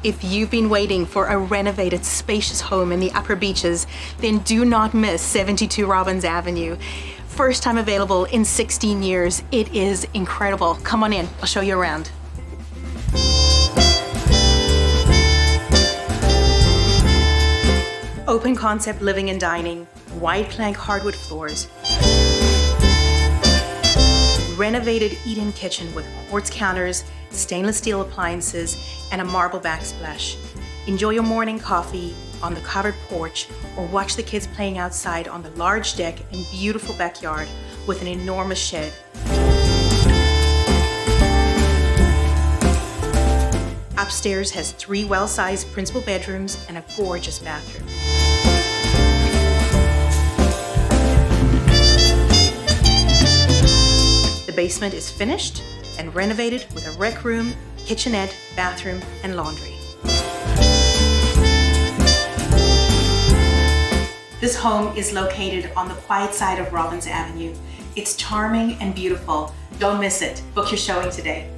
If you've been waiting for a renovated, spacious home in the Upper Beaches, then do not miss 72 Robbins Avenue. First time available in 16 years. It is incredible. Come on in, I'll show you around. Open concept living and dining, wide plank hardwood floors, renovated eat-in kitchen with quartz counters, stainless steel appliances, and a marble backsplash. Enjoy your morning coffee on the covered porch or watch the kids playing outside on the large deck and beautiful backyard with an enormous shed. Upstairs has 3 well-sized principal bedrooms and a gorgeous bathroom. The basement is finished and renovated with a rec room, kitchenette, bathroom, and laundry. This home is located on the quiet side of Robbins Avenue. It's charming and beautiful. Don't miss it. Book your showing today.